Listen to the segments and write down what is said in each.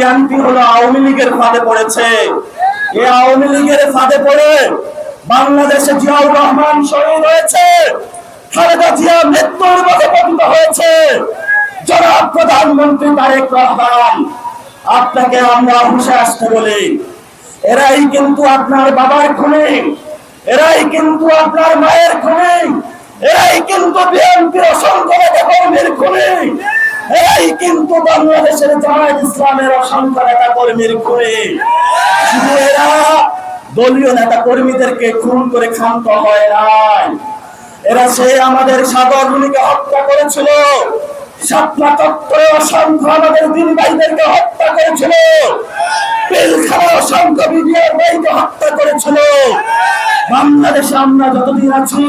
BNP হলো আওয়ামী লীগের ফাঁদে পড়েছে। এই আওয়ামী লীগের ফাঁদে পড়ে বাংলাদেশে জিয়াউর রহমান শহীদ হয়েছে, খালেদা জিয়া মৃত্যুর মুখে পতিত হয়েছে। জনাব প্রধানমন্ত্রী তারেক রহমান, আপনাকে আমরা হুঁশে আসতে বলি, এরাই কিন্তু আপনার বাবার খুনি, এরাই কিন্তু আপনার মায়ের খুনি, এরাই কিন্তু বিএনপির অসংখ্য নেতা কর্মীর খুনি, এরাই কিন্তু বাংলাদেশের জামায়াত ইসলামের অসংখ্য নেতা কর্মীর খুনি। শুধু এরা দলীয় নেতা কর্মীদেরকে খুন করে ক্ষান্ত হয় নাই, এরা সে আমাদের সাগর রুনিকে হত্যা করেছিল, শাপলা চত্বরে অসংখ্য আমাদের দিন ভাইদেরকে হত্যা করেছিল, পিলখানা অসংখ্য বিডিআর ভাইকে হত্যা করেছিল। বাংলাদেশে আমরা যতদিন আছি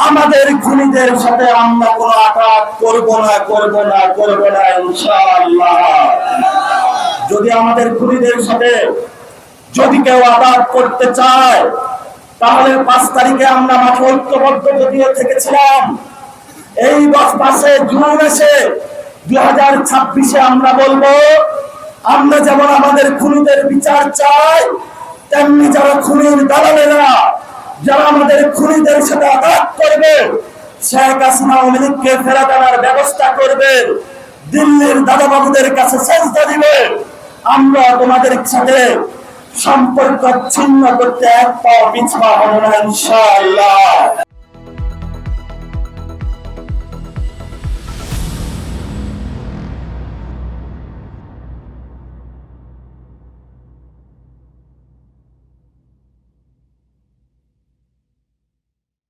আমাদের খুনিদের সাথে আমরা কোনো আঘাত করবো না ইনশাআল্লাহ। যদি আমাদের খুনিদের সাথে যদি কেউ আঘাত করতে চায়, তাহলে 5 তারিখে আমরা মাঠে ঐক্যবদ্ধ যদিও থেকেছিলাম, এই 5 জুন এসে 2026-এ আমরা বলবো, আমরা যেমন আমাদের খুনিদের বিচার চাই, তেমনি যারা খুনির দালালেরা, যারা আমাদের খুনিদের সাথে আঘাত করবে, শেখ হাসিনা আওয়ামী লীগকে ফেরত আনার ব্যবস্থা করবে, দিল্লির দাদাবাবুদের কাছে সেজদা দিবে, আমরা তোমাদের সাথে সম্পর্ক ছিন্ন করতে এক পাও পিছপা হব না ইনশাআল্লাহ।